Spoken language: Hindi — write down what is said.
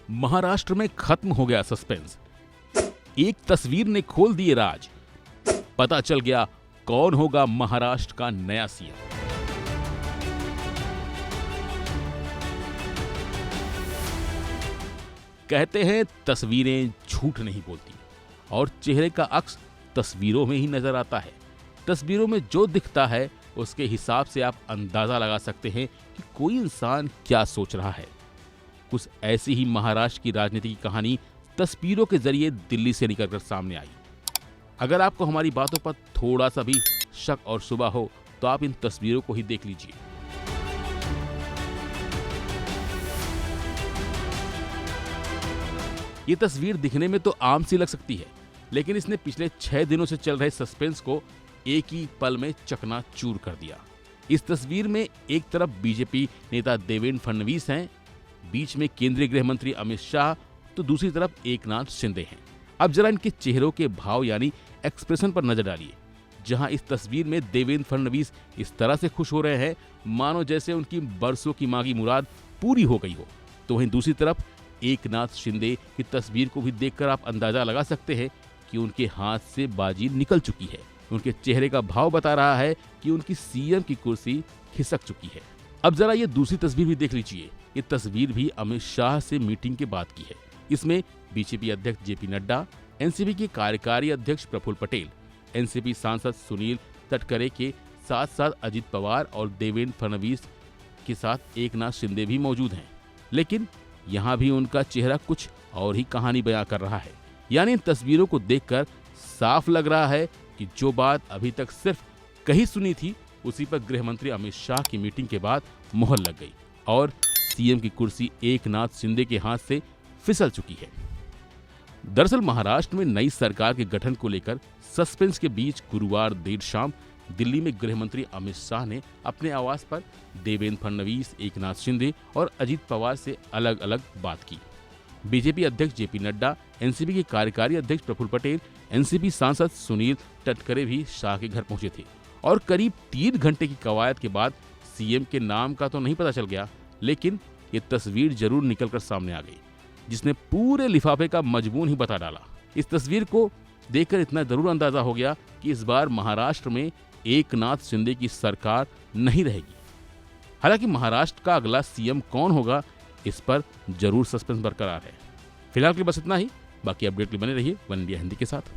महाराष्ट्र में खत्म हो गया सस्पेंस। एक तस्वीर ने खोल दिए राज। पता चल गया कौन होगा महाराष्ट्र का नया सीएम। कहते हैं तस्वीरें झूठ नहीं बोलती और चेहरे का अक्स तस्वीरों में ही नजर आता है। तस्वीरों में जो दिखता है उसके हिसाब से आप अंदाजा लगा सकते हैं कि कोई इंसान क्या सोच रहा है। कुछ ऐसी ही महाराष्ट्र की राजनीति की कहानी तस्वीरों के जरिए दिल्ली से निकलकर सामने आई। अगर आपको हमारी बातों पर थोड़ा सा भी शक और शुबा हो तो आप इन तस्वीरों को ही देख लीजिए। ये तस्वीर दिखने में तो आम सी लग सकती है, लेकिन इसने पिछले 6 दिनों से चल रहे सस्पेंस को एक ही पल में चकनाचूर कर दिया। इस तस्वीर में एक तरफ बीजेपी नेता देवेंद्र फडणवीस हैं, बीच में केंद्रीय गृह मंत्री अमित शाह, तो दूसरी तरफ एकनाथ शिंदे हैं। अब जरा इनके चेहरों के भाव यानी एक्सप्रेशन पर नजर डालिए। जहां इस तस्वीर में देवेंद्र फडणवीस इस तरह से खुश हो रहे हैं मानो जैसे उनकी बरसों की मांगी मुराद पूरी हो गई हो, तो वहीं दूसरी तरफ एकनाथ शिंदे की तस्वीर को भी देखकर आप अंदाजा लगा सकते हैं कि उनके हाथ से बाजी निकल चुकी है। उनके चेहरे का भाव बता रहा है कि उनकी सीएम की कुर्सी खिसक चुकी है। अब जरा ये दूसरी तस्वीर भी देख लीजिए। ये तस्वीर भी अमित शाह से मीटिंग के बाद की है। इसमें बीजेपी अध्यक्ष जेपी नड्डा, एनसीपी के कार्यकारी अध्यक्ष प्रफुल्ल पटेल, एनसीपी सांसद सुनील तटकरे के साथ साथ अजित पवार और देवेंद्र फडणवीस के साथ एकनाथ शिंदे भी मौजूद हैं। लेकिन यहाँ भी उनका चेहरा कुछ और ही कहानी बयां कर रहा है। यानी इन तस्वीरों को देखकर साफ लग रहा है कि जो बात अभी तक सिर्फ कही सुनी थी उसी पर गृह मंत्री अमित शाह की मीटिंग के बाद मोहर लग गई और सीएम की कुर्सी एकनाथ शिंदे के हाथ से फिसल चुकी है। दरअसल महाराष्ट्र में नई सरकार के गठन को लेकर सस्पेंस के बीच गुरुवार देर शाम दिल्ली में गृह मंत्री अमित शाह ने अपने आवास पर देवेंद्र फडणवीस, एकनाथ शिंदे और अजित पवार से अलग अलग बात की। बीजेपी अध्यक्ष जेपी नड्डा, एनसीपी के कार्यकारी अध्यक्ष प्रफुल्ल पटेल, एनसीपी सांसद सुनील तटकरे भी शाह के घर पहुंचे थे और करीब 3 घंटे की कवायद के बाद सीएम के नाम का तो नहीं पता चल गया, लेकिन ये तस्वीर जरूर निकलकर सामने आ गई जिसने पूरे लिफाफे का मजमून ही बता डाला। इस तस्वीर को देखकर इतना जरूर अंदाजा हो गया कि इस बार महाराष्ट्र में एकनाथ शिंदे की सरकार नहीं रहेगी। हालांकि महाराष्ट्र का अगला सीएम कौन होगा इस पर जरूर सस्पेंस बरकरार है। फिलहाल के लिए बस इतना ही। बाकी अपडेट के लिए बने रहिए वन इंडिया हिंदी के साथ।